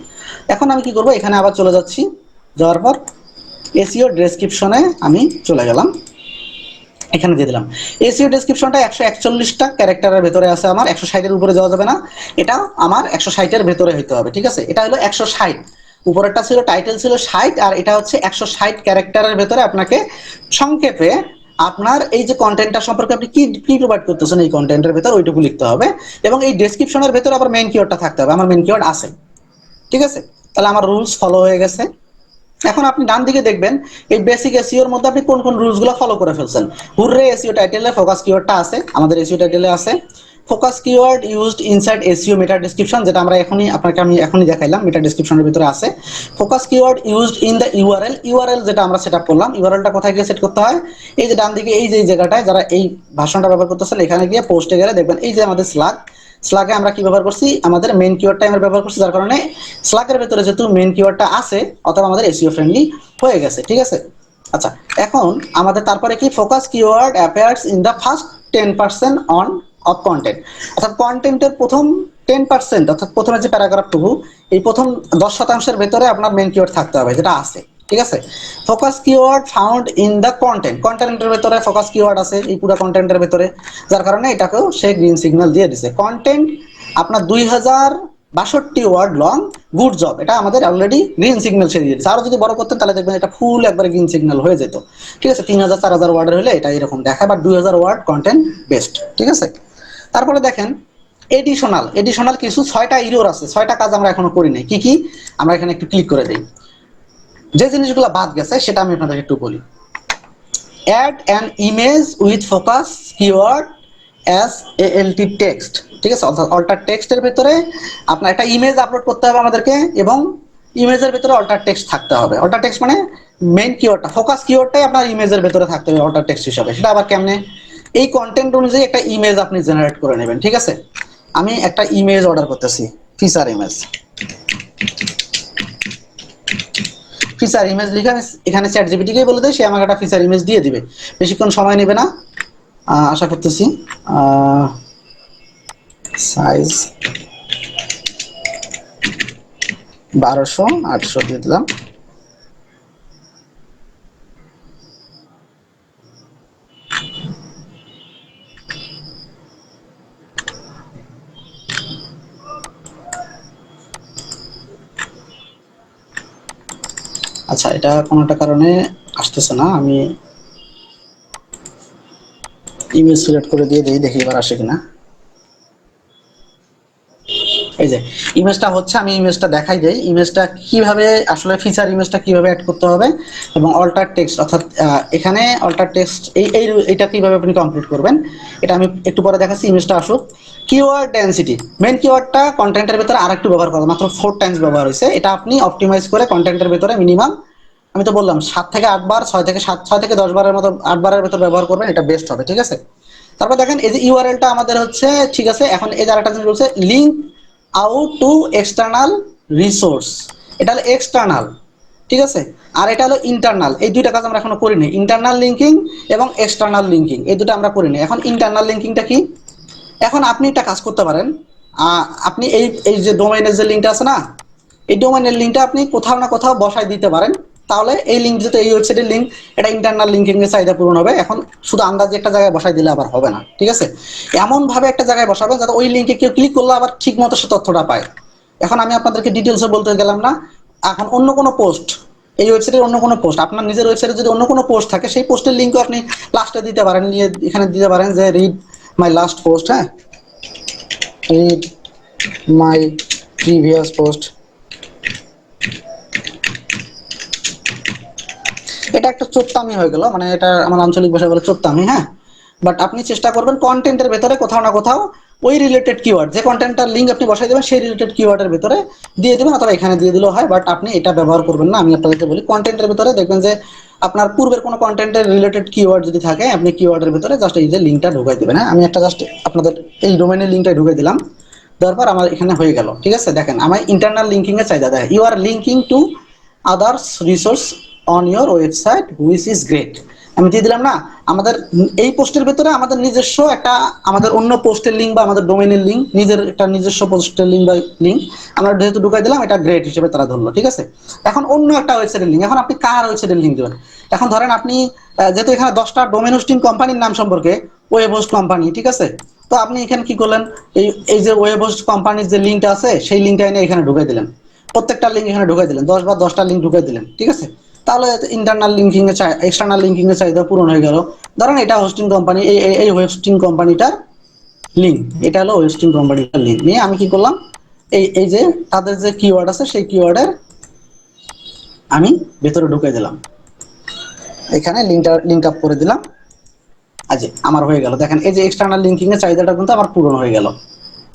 এখন আমি কি করব, এখানে আবার চলে যাচ্ছি, যাওয়ার পর এসইও ডেসক্রিপশনে আমি চলে গেলাম, এখানে দিয়ে দিলাম। এসইও ডেসক্রিপশনটা 141টা ক্যারেক্টারের ভেতরে আছে, আমার 160-এর উপরে যাওয়া যাবে না, এটা আমার 160-এর ভেতরে হইতে হবে। ঠিক আছে, এটা হলো 160, উপরেরটা ছিল টাইটেল ছিল 60, আর এটা হচ্ছে 160 ক্যারেক্টারের ভেতরে আপনাকে সংক্ষেপে আপনার এই যে কন্টেন্টটা সম্পর্কে আপনি কি কি প্রোভাইড করতেছেন এই কন্টেন্টের ভেতর ওইটুকু লিখতে হবে। এবং এই ডেসক্রিপশনের ভেতরে আবার মেইন কিওয়ার্ডটা থাকতে হবে, আমার মেইন কিওয়ার্ড আছে। ঠিক আছে, তাহলে আমার রুলস ফলো হয়ে গেছে। এখন আপনি ডান দিকে দেখবেন এই বেসিক এসইওর মধ্যে আপনি কোন কোন রুলসগুলো ফলো করে ফেলছেন। হুররে এসইও টাইটেলে ফোকাস কিওয়ার্ডটা আছে, আমাদের এসইও টাইটেলে আছে focus keyword used inside SEO meta description, যেটা আমরা আমি এখনই দেখাইলাম, মেটা ডেসক্রিপশনের ভিতরে আছে। Focus keyword used in the URL, URL যেটা আমরা সেটআপ করলাম, ইউআরএলটা কোথায় গিয়ে সেট করতে হয়? এই যে ডান দিকে এই যে জায়গাটায়, যারা এই ভাষণটা ব্যবহার করতেছেন এখানে গিয়ে পোস্টে গেলে দেখবেন এই যে আমাদের স্লাগে আমরা কি ব্যবহার করছি? আমাদের মেইন কিওয়ার্ডটাই আমরা ব্যবহার করছি, যার কারণে স্লাগের ভেতরে যেহেতু মেইন কিওয়ার্ডটা আছে অথবা আমাদের এসইও ফ্রেন্ডলি হয়ে গেছে। ঠিক আছে, আচ্ছা এখন আমাদের তারপরে কি? Focus keyword appears in the first 10% on of content, অর্থাৎ কন্টেন্টের প্রথম 10%, অর্থাৎ প্রথমে যে প্যারাগ্রাফটুকু, এই প্রথম 10%-এর ভেতরে আপনার মেইন কিওয়ার্ড থাকতে হবে, যেটা আছে। ঠিক আছে, focus keyword found in the কন্টেন্টের ভেতরে ফোকাস কিওয়ার্ড আছে এই পুরো কন্টেন্টের ভেতরে, যার কারণে এটাকেও সে গ্রিন সিগন্যাল দিয়ে দিছে। কন্টেন্ট আপনার 2062 ওয়ার্ড লং, গুড জব, এটা আমাদের অলরেডি গ্রিন সিগন্যাল সে দিয়ে দিচ্ছে। আরো যদি বড় করতেন তাহলে দেখবেন এটা ফুল একবারে গ্রিন সিগন্যাল হয়ে যেত। ঠিক আছে, 3000-4000 ওয়ার্ডের হলে এটা এরকম দেখায়, বা 2000 ওয়ার্ড কন্টেন্ট বেস্ট। ঠিক আছে, তারপরে দেখেন এডিশনাল কিছু 6টা ইরর আছে, 6টা কাজ আমরা এখনো করি নাই। কি কি? আমরা এখানে একটু ক্লিক করে দিই, যে জিনিসগুলো বাদ গেছে সেটা আমি আপনাদের একটু বলি। Add an image with focus keyword as ALT text. ঠিক আছে, অর্থাৎ অল্টার টেক্সটের ভেতরে আপনার একটা ইমেজ আপলোড করতে হবে আমাদেরকে, এবং ইমেজের ভেতরে অল্টার টেক্সট থাকতে হবে। অল্টার টেক্সট মানে মেইন কিওয়ার্ডটা, ফোকাস কিওয়ার্ডটাই আপনার ইমেজের ভেতরে থাকতে হবে অল্টার টেক্সট হিসাবে। সেটা আবার কেমনে? এই কন্টেন্ট অনুযায়ী একটা ইমেজ আপনি জেনারেট করে নেবেন। ঠিক আছে, আমি একটা ইমেজ অর্ডার করতেছি, ফিচার ইমেজ, ফিচার ইমেজ লিখে আমি এখানে চ্যাট জিপিটিকেই বলে দেয়, সে আমাকে একটা ফিচার ইমেজ দিয়ে দিবে, বেশিক্ষণ সময় নেবে না আশা করতেছি। সাইজ 1200-800 দিয়ে দিলাম। আচ্ছা, এটা কোনো একটা কারণে আসতেছে না, আমি ইমেজ সিলেক্ট করে দিয়ে দিই, দেখি এবার আসে কিনা। এই যে ইমেজটা হচ্ছে, আমি ইমেজটা দেখাই দেই, ইমেজটা কিভাবে আসলে ফিচার ইমেজটা কিভাবে অ্যাড করতে হবে, এবং অল্টার টেক্সট, অর্থাৎ এখানে অল্টার টেক্সট এইটা কিভাবে আপনি কমপ্লিট করবেন এটা আমি একটু পরে দেখাচ্ছি। ইমেজটা আসুক। কিওয়ার্ড ডেনসিটি, মেইন কিওয়ার্ডটা কন্টেন্টের ভিতরে আরেকটু ব্যবহার করা, মাত্র 4 টাইমস ব্যবহার হয়েছে, এটা আপনি অপটিমাইজ করে কন্টেন্টের ভিতরে মিনিমাম, আমি তো বললাম 7 থেকে 8 বার, 6 থেকে 10 বারের মতো, 8 বারের ভেতর ব্যবহার করবেন, এটা বেস্ট হবে। ঠিক আছে, তারপর দেখেন এই যে ইউআরএলটা আমাদের হচ্ছে, ঠিক আছে, এখন এই যে আরেকটা জিনিস বলছে link out to external resource, এটা হলো এক্সটার্নাল। ঠিক আছে, আর এটা হলো ইন্টারনাল। এই দুইটা কাজ আমরা এখনো করিনি, ইন্টারনাল লিঙ্কিং এবং এক্সটার্নাল লিঙ্কিং, এই দুটো আমরা করিনি। এখন ইন্টারনাল লিঙ্কিংটা কি? এখন আপনি একটা কাজ করতে পারেন, আপনি এই এই যে ডোমেইনের যে লিঙ্কটা আছে না, এই ডোমেইনের লিঙ্কটা আপনি কোথাও না কোথাও বসায় দিতে পারেন, তাহলে এই লিঙ্ক যেটা এই ওয়েবসাইটের লিঙ্ক, এটা ইন্টারনাল লিঙ্কিং এর চাহিদা পূরণ হবে। এখন শুধু আন্দাজে একটা জায়গায় বসাই দিলে আবার হবে না, ঠিক আছে? এমন ভাবে একটা জায়গায় বসাবেন যাতে ওই লিঙ্কে কেউ ক্লিক করলে আবার ঠিক মতো সে তথ্যটা পায়। এখন আমি আপনাদেরকে ডিটেলসে বলতে গেলাম না। এখন অন্য কোনো পোস্ট, এই ওয়েবসাইটের অন্য কোনো পোস্ট, আপনার নিজের ওয়েবসাইটে যদি অন্য কোনো পোস্ট থাকে, সেই পোস্টের লিঙ্কও আপনি লাস্টে দিতে পারেন, নিয়ে এখানে দিতে পারেন যে রিড মাই লাস্ট পোস্ট, হ্যাঁ, রিড মাই প্রিভিয়াস পোস্ট। এটা একটা চোত্তামি হয়ে গেল, মানে এটা আমার আঞ্চলিক ভাষায় বলে চোত্তামি, হ্যাঁ। বাট আপনি চেষ্টা করবেন কন্টেন্টের ভেতরে কোথাও না কোথাও ওই রিলেটেড কিওয়ার্ড, যে কন্টেন্টটার লিঙ্ক আপনি বসাই দেবেন সেই রিলেটেড কিওয়ার্ডের ভেতরে দিয়ে দেবেন, অথবা এখানে দিয়ে দিলেও হয়। বাট আপনি এটা ব্যবহার করবেন না। আমি আপনাদেরকে বলি কন্টেন্টের ভেতরে দেখবেন যে আপনার পূর্বের কোনো কন্টেন্টের রিলেটেড কিওয়ার্ড যদি থাকে, আপনি কিওয়ার্ডের ভেতরে জাস্ট এই যে লিঙ্কটা ঢুকাই দেবেন, হ্যাঁ। আমি একটা জাস্ট আপনাদের এই ডোমেনের লিঙ্কটা ঢুকাই দিলাম, দেওয়ার পর আমার এখানে হয়ে গেল, ঠিক আছে? দেখেন আমার ইন্টারনাল লিঙ্কিং এর চাহিদা দেখেন, you are linking to others resource on your website which is great. আমি দিয়ে দিলাম না, আমাদের এই পোস্টের ভেতরে আমাদের নিজস্ব একটা, আমাদের অন্য পোস্টের লিঙ্ক বা আমাদের ডোমেনের লিঙ্ক, নিজের একটা নিজস্ব পোস্টের লিঙ্ক বা লিঙ্ক আমরা যেহেতু ঢুকাই দিলাম, এটা গ্রেট হিসেবে তারা ধরলো, ঠিক আছে? এখন অন্য একটা ওয়েবসাইটের লিঙ্ক, এখন আপনি কার ওয়েবসাইটের লিঙ্ক দেবেন? এখন ধরেন আপনি যেহেতু এখানে 10টা ডোমেন হোস্টিং কোম্পানির নাম সম্পর্কে, ওয়েব হোস্ট কোম্পানি, ঠিক আছে? তো আপনি এখানে কি করলেন, এই এই যে ওয়েব হোস্ট কোম্পানির যে লিঙ্কটা আছে সেই লিঙ্কটা এনে এখানে ঢুকাই দিলেন, প্রত্যেকটা লিঙ্ক এখানে ঢুকাই দিলেন, 10 বা 10টা লিঙ্ক ঢুকাই দিলেন, ঠিক আছে? তাহলে ইন্টারনাল লিঙ্কিং এর এক্সটার্নাল লিঙ্কিং এর চাহিদা পূরণ হয়ে গেল। ধরেন এটা হোস্টিং কোম্পানি, এই হোস্টিং কোম্পানিটার লিঙ্ক, এটা হলো হোস্টিং কোম্পানিটার লিঙ্ক নিয়ে আমি কি করলাম, এই যে তাদের যে কিওয়ার্ড আছে সেই কিওয়ার্ডের আমি ভেতরে ঢুকাই দিলাম, এখানে লিঙ্ক আপ করে দিলাম। আজ আমার হয়ে গেল, দেখেন এই যে এক্সটার্নাল লিঙ্কিং এর চাহিদাটা কিন্তু আমার পূরণ হয়ে গেল,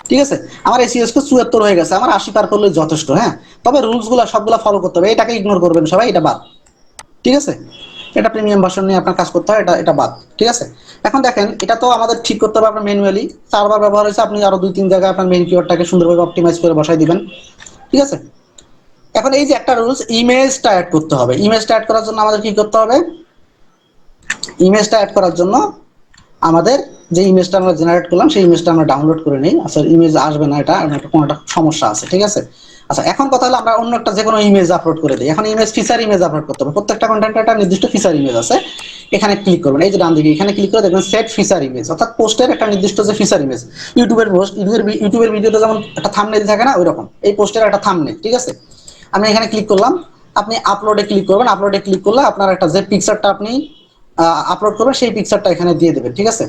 ঠিক আছে? আমার এসইও স্কোর 74 হয়ে গেছে, আমার 80 পার করলে যথেষ্ট, হ্যাঁ। তবে রুলস গুলো সবগুলো ফলো করতে হবে, এটাকে ইগনোর করবেন সবাই, এটা বাদ, ঠিক আছে? এটা প্রিমিয়াম ভার্সন নিয়ে আপনার কাজ করতে হয়, এটা বাদ, ঠিক আছে? এখন দেখেন এটা তো আমাদের ঠিক করতে হবে আপনার ম্যানুয়ালি, 4বার ব্যবহার হয়েছে, আপনি আরো 2-3 জায়গায় আপনার মেইন কিওয়ার্ডটাকে সুন্দরভাবে অপটিমাইজ করে বসাই দিবেন, ঠিক আছে? এখন এই যে একটা রুলস, ইমেজটা অ্যাড করতে হবে। ইমেজটা অ্যাড করার জন্য আমাদের কি করতে হবে? ইমেজটা অ্যাড করার জন্য আমাদের যে ইমেজটা আমরা জেনারেট করলাম সেই ইমেজটা আমরা ডাউনলোড করে নিই। আচ্ছা ইমেজ আসবে না, এটা কোনো একটা সমস্যা আছে, ঠিক আছে? আচ্ছা এখন কথা হলো আমরা অন্য একটা যে কোনো ইমেজ আপলোড করে দিই। এখন ইমেজ ফিচার ইমেজ আপলোড করতে হবে, প্রত্যেকটা কন্টেন্টের একটা নির্দিষ্ট ফিচার ইমেজ আছে। এখানে ক্লিক করবেন, এই যে ডান দিকে এখানে ক্লিক করে দেখবেন সেট ফিচার ইমেজ, অর্থাৎ পোস্টের একটা নির্দিষ্ট যে ফিচার ইমেজ, ইউটিউবের পোস্ট, ইউটিউবের ভিডিওতে যেমন একটা থাম্বনেল থাকে না, ওই রকম এই পোস্টের একটা থাম্বনেল, ঠিক আছে? আমি এখানে ক্লিক করলাম, আপনি আপলোডে ক্লিক করবেন, আপলোডে ক্লিক করলে আপনার একটা যে পিকচারটা আপনি আপলোড করবেন সেই পিকচারটা এখানে দিয়ে দেবেন, ঠিক আছে?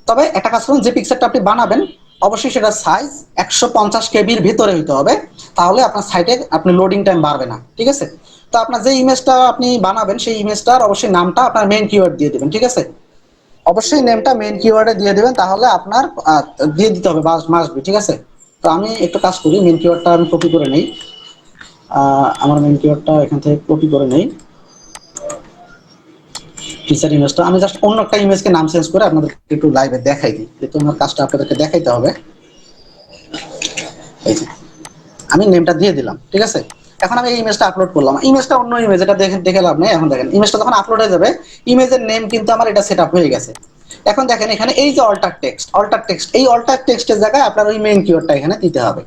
তবে একটা কাজ করুন, যে পিকচারটা আপনি বানাবেন অবশ্যই সেটার সাইজ 150 কেবির ভিতরে হইতে হবে, তাহলে আপনার সাইটে আপনি লোডিং টাইম বাড়বে না, ঠিক আছে? তো আপনার যে ইমেজটা আপনি বানাবেন সেই ইমেজটার অবশ্যই নামটা আপনার মেইন কিওয়ার্ড দিয়ে দেবেন, ঠিক আছে? অবশ্যই নেমটা মেইন কিওয়ার্ডে দিয়ে দেবেন, তাহলে আপনার দিয়ে দিতে হবে মাস্ট বি, ঠিক আছে? তো আমি একটু কাজ করি, মেইন কিওয়ার্ডটা আমি কপি করে নেই, আমার মেইন কিওয়ার্ডটা এখান থেকে কপি করে নেই, ফিচার ইমেজটা আমি জাস্ট অন্য একটা ইমেজকে নাম চেঞ্জ করে আপনাদেরকে একটু লাইভে দেখাই দিই, যেহেতু আমার কাজটা আপনাদেরকে দেখাইতে হবে। এই যে আমি নেমটা দিয়ে দিলাম, ঠিক আছে? এখন আমি এই ইমেজটা আপলোড করলাম, ইমেজটা অন্য ইমেজ, এটা দেখে লাভ নেই। এখন দেখেন ইমেজটা যখন আপলোড হয়ে যাবে, ইমেজের নেম কিন্তু আমার এটা সেট আপ হয়ে গেছে। এখন দেখেন এখানে এই যে অল্টার টেক্সট, এই অল্টার টেক্সটের জায়গায় আপনার ওই মেইন কিওয়ার্ডটা এখানে দিতে হবে।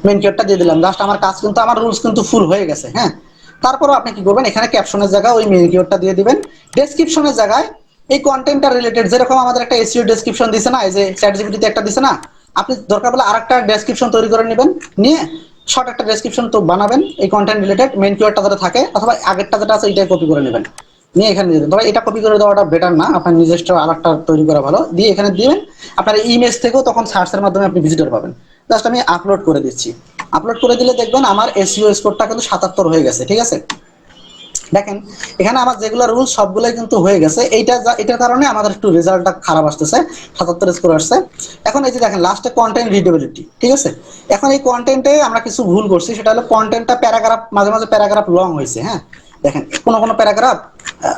মেইন কিওয়ার্ডটা দিয়ে দিলাম, জাস্ট আমার কাজ কিন্তু, আমার রুলস কিন্তু ফুল হয়ে গেছে, হ্যাঁ। তারপরও আপনি কি করবেন, এখানে ক্যাপশনের জায়গায় ওই মেইন কিওয়ার্ডটা দিয়ে দিবেন, ডেসক্রিপশনের জায়গায় এই কন্টেন্টটা রিলেটেড, যেরকম আমাদের একটা এসইও ডেসক্রিপশন দিছে না, এই যে চ্যাটজিপিটিতে একটা দিছে না, আপনি দরকার পড়লে আরেকটা ডেসক্রিপশন তৈরি করে নেবেন, নিয়ে শর্ট একটা ডেসক্রিপশন তো বানাবেন এই কন্টেন্ট রিলেটেড, মেইন কিওয়ার্ডটা যেটা থাকে, অথবা আগেরটা যেটা আছে এটাই কপি করে নেবেন, নিয়ে এখানে দিয়ে দেবেন। তবে এটা কপি করে দেওয়াটা বেটার না, আপনার নিজস্ব আরেকটা তৈরি করা ভালো, দিয়ে এখানে দিবেন। আপনার ইমেজ থেকেও তখন সার্চের মাধ্যমে আপনি ভিজিটর পাবেন। জাস্ট আমি আপলোড করে দিচ্ছি, আপলোড করে দিলে দেখবেন আমার এসইও স্কোরটা কিন্তু 77 হয়ে গেছে, ঠিক আছে? দেখেন এখানে আমার যেগুলো রুল সবগুলোই কিন্তু হয়ে গেছে, এটার কারণে আমাদের একটু রেজাল্টটা খারাপ আসতেছে, 77 স্কোর আসছে। এখন এই যে দেখেন লাস্টে কন্টেন্ট রিডেবিলিটি, ঠিক আছে? এখন এই কন্টেন্টে আমরা কিছু ভুল করছি, সেটা হলো কন্টেন্টটা প্যারাগ্রাফ, মাঝে মাঝে প্যারাগ্রাফ লং হয়েছে, হ্যাঁ। দেখেন কোনো প্যারাগ্রাফ,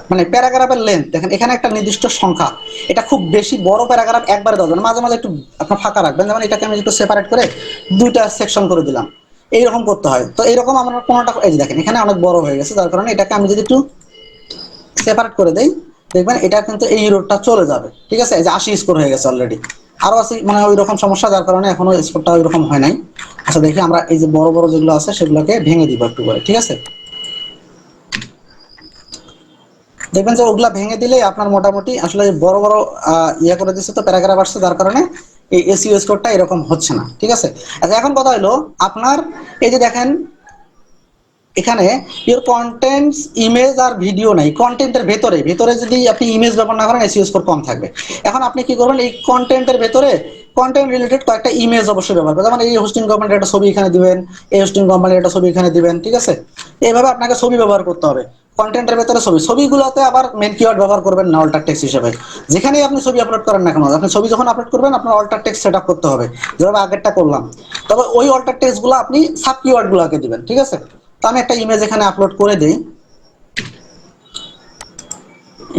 মানে প্যারাগ্রাফের লেন্থ দেখেন এখানে একটা নির্দিষ্ট সংখ্যা, এটা খুব বেশি বড় প্যারাগ্রাফ একবারে দেওয়া যাবে না, মাঝে মাঝে একটু আপনার ফাঁকা রাখবেন। যেমন এটাকে আমি একটু সেপারেট করে 2টা সেকশন করে দিলাম, এইরকম করতে হয়। তো এইরকম আমরা কোনোটা, এই যে দেখেন এখানে অনেক বড় হয়ে গেছে, যার কারণে এটাকে আমি যদি একটু সেপারেট করে দেই, দেখবেন এটা কিন্তু এই রোডটা চলে যাবে, ঠিক আছে? এই যে 80 স্কোর হয়ে গেছে অলরেডি, আরো আছে মানে ওই রকম সমস্যা, যার কারণে এখনো স্কোরটা ওই রকম হয় নাই। আচ্ছা দেখি আমরা এই যে বড় বড় যেগুলো আছে সেগুলোকে ভেঙে দিব একটু করে, ঠিক আছে? দেখবেন যে ওগুলা ভেঙে দিলে আপনার মোটামুটি আসলে বড় বড় ইয়ে করে দিচ্ছে, তো প্যারাগ্রাফ আসছে, যার কারণে এই এসইও স্কোরটা এরকম হচ্ছে না। ঠিক আছে, আচ্ছা এখন কথা হলো আপনার এই যে দেখেন এখানে ইওর কন্টেন্টস ইমেজ আর ভিডিও নাই, কন্টেন্টের ভেতরে ভেতরে যদি আপনি ইমেজ ব্যবহার না করেন এসইও স্কোর কম থাকবে। এখন আপনি কি করবেন, এই কন্টেন্টের ভেতরে কন্টেন্ট রিলেটেড কয়েকটা ইমেজ অবশ্যই ব্যবহার করবেন, যেমন এই হোস্টিং কোম্পানির একটা ছবি এখানে দিবেন, এই হোস্টিং কোম্পানির একটা ছবি এখানে দিবেন। ঠিক আছে, এইভাবে আপনাকে ছবি ব্যবহার করতে হবে কন্টেন্টের ভেতরে। ছবিগুলোতে আবার মেন কিওয়ার্ড ব্যবহার করবেন না অল্টার টেক্সট হিসেবে। যেখানেই আপনি ছবি আপলোড করেন না কেন, আপনি ছবি যখন আপলোড করবেন আপনার অল্টার টেক্সট সেট আপ করতে হবে, যেভাবে আগেরটা করলাম। তবে ওই অল্টার টেক্সটগুলো আপনি সাব কিওয়ার্ডগুলোকে দিবেন। ঠিক আছে, তো আমি একটা ইমেজ এখানে আপলোড করে দিই।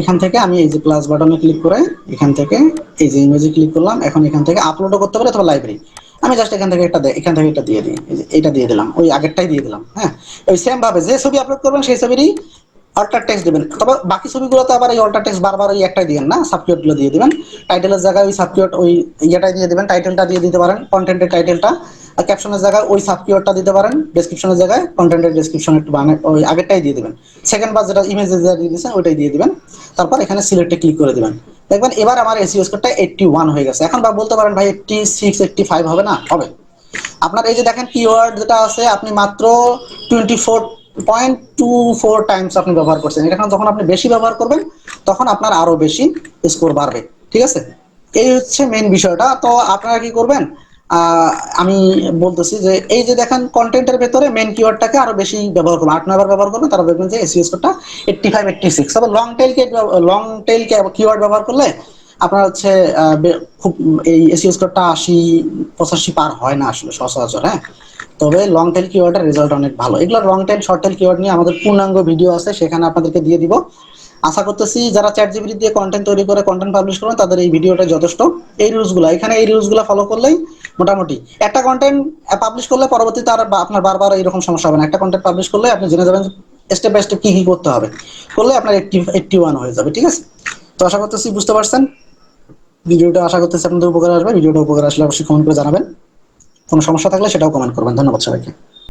এখান থেকে আমি এই যে প্লাস বাটনে ক্লিক করে এখান থেকে এই যে ইমেজে ক্লিক করলাম। এখন এখান থেকে আপলোডও করতে পারি অথবা লাইব্রেরি। আমি জাস্ট এখান থেকে এটা দিয়ে দিই, এটা দিয়ে দিলাম, ওই আগেরটাই দিয়ে দিলাম। হ্যাঁ, ওই সেম ভাবে যে ছবি আপলোড করবেন সেই ছবিরই অল্টার টেক্সট দিবেন। তবে বাকি ছবিগুলোতে আবার এই অল্টার টেক্সট বারবার ওই একটাই দিবেন না, সাবকিওয়ার্ডগুলো দিয়ে দিবেন। টাইটেলের জায়গায় ওই সাবকিওয়ার্ড ওই ইয়েটাই দিয়ে দিবেন, টাইটেলটা দিয়ে দিতে পারেন, কন্টেন্টের টাইটেলটা। আর ক্যাপশনের জায়গায় ওই সাবকিওয়ার্ডটা দিতে পারেন, ডেসক্রিপশনের জায়গায় কন্টেন্টের ডেসক্রিপশন একটু ওই আগেরটাই দিয়ে দিবেন। সেকেন্ড বার যেটা ইমেজে যেটা দিয়ে দিয়েছেন ওইটাই দিয়ে দিবেন। তারপর এখানে সিলেক্টে ক্লিক করে দিবেন। দেখবেন এবার আমার এসইও স্কোরটা 81 হয়ে গেছে। এখন বলতে পারেন ভাই 86 85 হবে না? হবে। আপনার এই যে দেখেন কিওয়ার্ড যেটা আছে আপনি মাত্র 24.24 টাইমস আপনি ব্যবহার করছেন। এটা যখন আপনি বেশি ব্যবহার করবেন তখন আপনার আরো বেশি স্কোর বাড়বে। ঠিক আছে, এই হচ্ছে মেইন বিষয়টা। তো আপনারা কি করবেন, আমি বলতেছি যে এই যে দেখেন কন্টেন্টের ভেতরে মেইন কিওয়ার্ডটাকে আরো বেশি ব্যবহার করবেন, 8 9 বার ব্যবহার করবেন, তারা দেখবেন যে এসইও স্কোরটা 85 86। তবে লং টেল কিওয়ার্ড ব্যবহার করলে আপনার হচ্ছে খুব এই এসইও স্কোরটা 80 85 পার হয় না আসলে সচরাচর। হ্যাঁ, তবে লং টেল কিওয়ার্ডের রেজাল্ট অনেক ভালো। এগুলো long tail short tail keyword নিয়ে আমাদের পূর্ণাঙ্গ ভিডিও আছে, সেখানে আপনাদেরকে দিয়ে দিব। আশা করতেছি যারা চ্যাট জিপিটি দিয়ে কন্টেন্ট তৈরি করে কন্টেন্ট পাবলিশ করেন তাদের এই ভিডিওটা যথেষ্ট। এই রুলসগুলো এখানে এই রুলসগুলো ফলো করলেই মোটামুটি একটা কন্টেন্ট পাবলিশ করলে পরবর্তীতে আর আপনার বারবার এরকম সমস্যা হবে না। একটা কন্টেন্ট পাবলিশ করলে আপনি জেনে যাবেন স্টেপ বাই স্টেপ কি কি করতে হবে, করলে আপনার 81 হয়ে যাবে। ঠিক আছে, তো আশা করতেছি বুঝতে পারছেন ভিডিওটা। আশা করতেছি আপনাদের উপকার আসবে। ভিডিওটা উপকার আসলে অবশ্যই কমেন্ট করে জানাবেন। কোনো সমস্যা থাকলে সেটাও কমেন্ট করবেন। ধন্যবাদ সবাইকে।